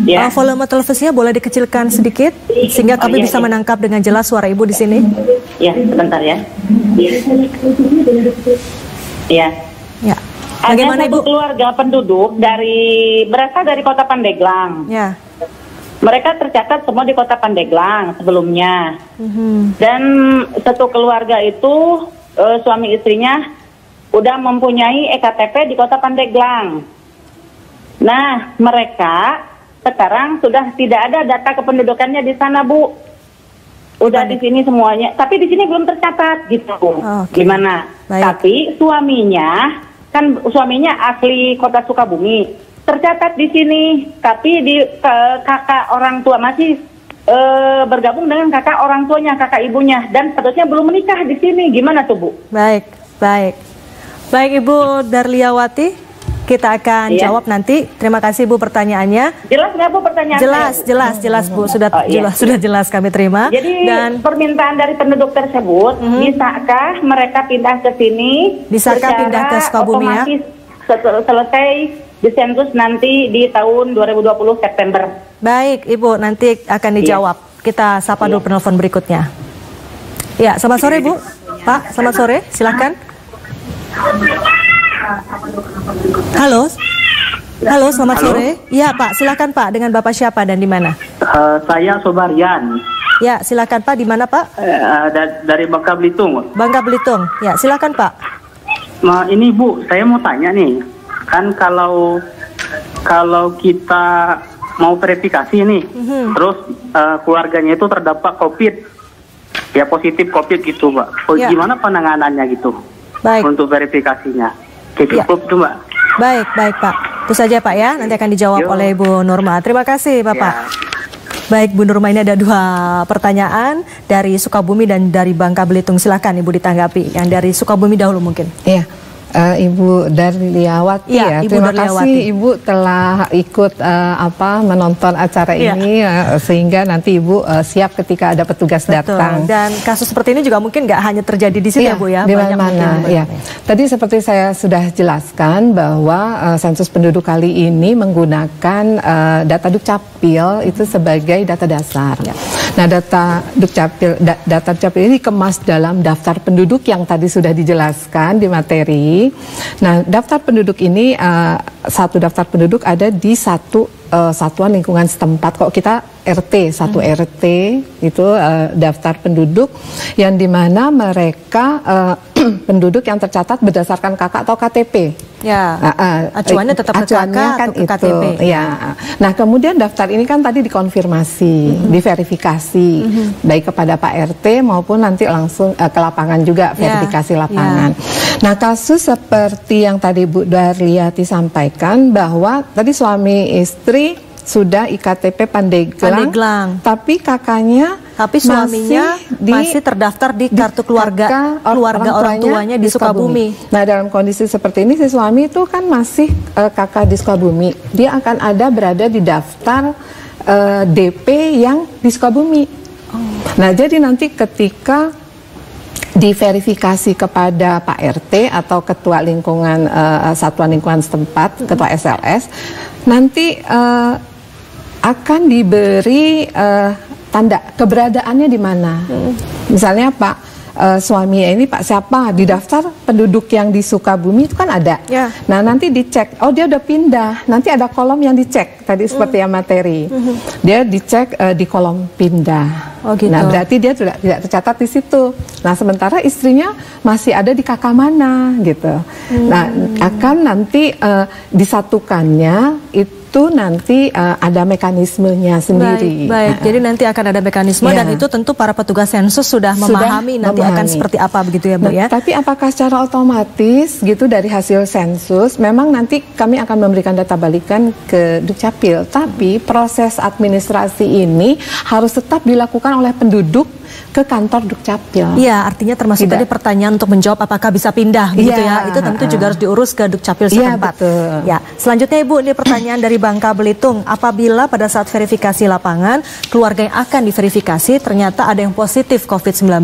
Ya. volume televisinya boleh dikecilkan sedikit sehingga kami bisa menangkap dengan jelas suara Ibu di sini. Ya, sebentar ya. Ya. Ya. Ada Bagaimana, satu Ibu? keluarga penduduk berasal dari Kota Pandeglang. Ya. Mereka tercatat semua di Kota Pandeglang sebelumnya. Dan satu keluarga itu suami istrinya udah mempunyai EKTP di Kota Pandeglang. Nah, mereka sekarang sudah tidak ada data kependudukannya di sana, Bu. Udah di sini semuanya, tapi di sini belum tercatat gitu. Gimana? Tapi suaminya asli Kota Sukabumi, tercatat di sini, tapi di kakak orang tua masih bergabung dengan kakak orang tuanya, kakak ibunya, dan statusnya belum menikah di sini. Gimana tuh, Bu? Baik, baik. Baik, Ibu Darliawati. Kita akan jawab nanti. Terima kasih, Bu, pertanyaannya. Jelas nggak, Bu, pertanyaannya? Jelas, Bu. Sudah jelas kami terima. Jadi permintaan dari penduduk tersebut, bisakah mereka pindah ke sini? Bisakah pindah ke Sukabumi, ya? Otomatis selesai di sensus nanti di tahun 2020 September. Baik, Ibu, nanti akan dijawab. Kita sapa dulu penelpon berikutnya. Ya, selamat sore, Bu. Pak, selamat sore. Silakan. Halo, selamat sore. Iya, Pak, silakan, Pak. Dengan Bapak siapa dan di mana? Saya Sobarian. Ya, silakan, Pak. Di mana, Pak? Dari Bangka Belitung. Bangka Belitung. Ya, silakan, Pak. Ini, Bu, saya mau tanya nih. Kan kalau kita mau verifikasi nih, terus keluarganya itu terdapat COVID, ya positif COVID gitu, Pak. Gimana penanganannya gitu? Baik. Untuk verifikasinya. Cukup tuh, Mbak. Baik, Pak. Itu saja, Pak, ya. Nanti akan dijawab oleh Ibu Nurma. Terima kasih, Bapak. Baik, Bu Nurma, ini ada 2 pertanyaan dari Sukabumi dan dari Bangka Belitung. Silakan Ibu ditanggapi. Yang dari Sukabumi dahulu mungkin. Iya. Ibu Darliawati, ya. Terima kasih Ibu telah ikut menonton acara ini sehingga nanti Ibu siap ketika ada petugas datang. Dan kasus seperti ini juga mungkin nggak hanya terjadi di sini, ya, Bu, ya. Di mana-mana. Ya. Tadi seperti saya sudah jelaskan bahwa sensus penduduk kali ini menggunakan data Dukcapil itu sebagai data dasar. Ya. Nah, data Dukcapil ini dikemas dalam daftar penduduk yang tadi sudah dijelaskan di materi. Nah, daftar penduduk ini satu daftar penduduk ada di satu satuan lingkungan setempat. Kok kita satu RT itu daftar penduduk yang dimana mereka penduduk yang tercatat berdasarkan KK atau KTP. Ya, acuannya tetap ke KK kan atau ke KTP. Ya. Nah, kemudian daftar ini kan tadi dikonfirmasi, diverifikasi, baik kepada Pak RT maupun nanti langsung ke lapangan juga, verifikasi lapangan. Nah, kasus seperti yang tadi Bu Darliati sampaikan bahwa tadi suami istri sudah IKTP Pandeglang, tapi suaminya masih terdaftar di kartu keluarga orang tuanya di Sukabumi. Nah, dalam kondisi seperti ini si suami itu kan masih kakak di Sukabumi. Dia akan berada di daftar DP yang di Sukabumi. Nah, jadi nanti ketika diverifikasi kepada Pak RT atau ketua lingkungan satuan lingkungan setempat, ketua SLS, nanti akan diberi tanda keberadaannya di mana. Misalnya Pak suami ini Pak siapa di daftar penduduk yang di Sukabumi itu kan ada. Nah, nanti dicek, oh dia udah pindah, nanti ada kolom yang dicek tadi seperti yang materi. Dia dicek di kolom pindah. Nah, berarti dia tidak tercatat di situ. Nah, sementara istrinya masih ada di kakak mana gitu. Nah, akan nanti disatukannya itu nanti ada mekanismenya sendiri. Baik. Jadi nanti akan ada mekanisme dan itu tentu para petugas sensus sudah memahami nanti akan seperti apa begitu ya, Bu, ya. Tapi apakah secara otomatis gitu dari hasil sensus memang nanti kami akan memberikan data balikan ke Dukcapil, tapi proses administrasi ini harus tetap dilakukan oleh penduduk ke kantor Dukcapil. Iya, artinya termasuk tadi pertanyaan untuk menjawab apakah bisa pindah begitu ya. Itu tentu juga harus diurus ke Dukcapil setempat. Ya, selanjutnya Ibu, ini pertanyaan dari Bangka Belitung. Apabila pada saat verifikasi lapangan keluarga yang akan diverifikasi ternyata ada yang positif COVID-19,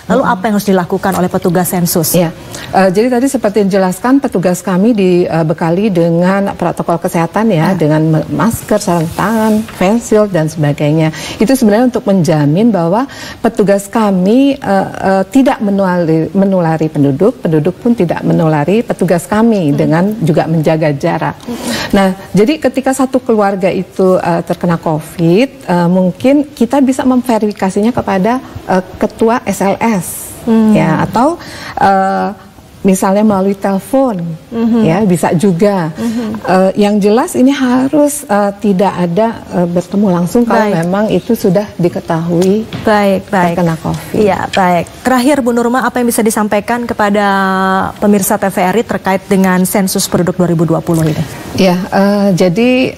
lalu apa yang harus dilakukan oleh petugas sensus? Ya, jadi tadi seperti dijelaskan, petugas kami dibekali dengan protokol kesehatan ya, dengan masker, sarung tangan, face shield dan sebagainya. Itu sebenarnya untuk menjamin bahwa petugas kami tidak menulari penduduk, penduduk pun tidak menulari petugas kami dengan juga menjaga jarak. Nah, jadi ketika satu keluarga itu terkena COVID, mungkin kita bisa memverifikasinya kepada ketua SLS, ya, atau misalnya melalui telepon, ya bisa juga. Yang jelas ini harus tidak ada bertemu langsung kalau memang itu sudah diketahui terkena COVID. Iya, baik. Terakhir Bu Nurma, apa yang bisa disampaikan kepada pemirsa TVRI terkait dengan sensus penduduk 2020 ini? Ya, jadi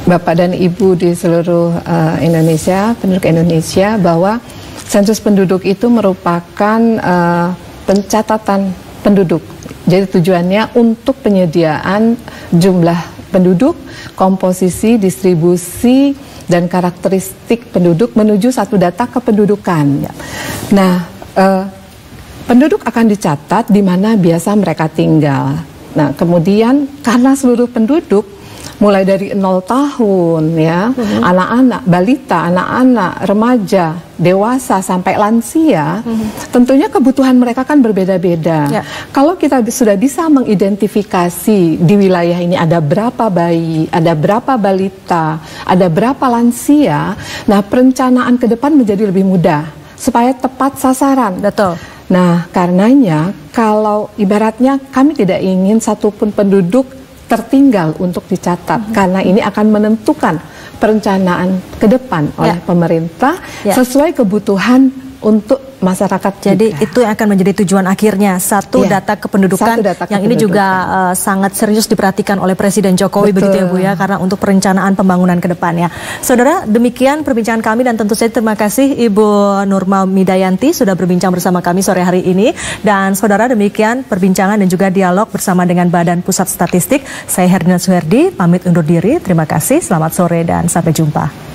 Bapak dan Ibu di seluruh Indonesia, penduduk Indonesia, bahwa sensus penduduk itu merupakan pencatatan penduduk. Jadi tujuannya untuk penyediaan jumlah penduduk, komposisi, distribusi, dan karakteristik penduduk menuju satu data kependudukan. Nah, penduduk akan dicatat di mana biasa mereka tinggal. Nah, kemudian karena seluruh penduduk mulai dari 0 tahun ya, anak-anak, balita, anak-anak, remaja, dewasa sampai lansia, tentunya kebutuhan mereka kan berbeda-beda. Kalau kita sudah bisa mengidentifikasi di wilayah ini ada berapa bayi, ada berapa balita, ada berapa lansia, nah perencanaan ke depan menjadi lebih mudah supaya tepat sasaran. Betul. Nah, karenanya kalau ibaratnya kami tidak ingin satupun penduduk tertinggal untuk dicatat, karena ini akan menentukan perencanaan ke depan oleh pemerintah sesuai kebutuhan untuk masyarakat. Jadi itu yang akan menjadi tujuan akhirnya, satu data kependudukan, yang ini juga sangat serius diperhatikan oleh Presiden Jokowi. Betul. Begitu ya Bu ya, karena untuk perencanaan pembangunan ke depannya. Saudara, demikian perbincangan kami dan tentu saja terima kasih Ibu Nurma Midayanti sudah berbincang bersama kami sore hari ini. Dan saudara, demikian perbincangan dan juga dialog bersama dengan Badan Pusat Statistik. Saya Herdina Suherdi, pamit undur diri. Terima kasih, selamat sore dan sampai jumpa.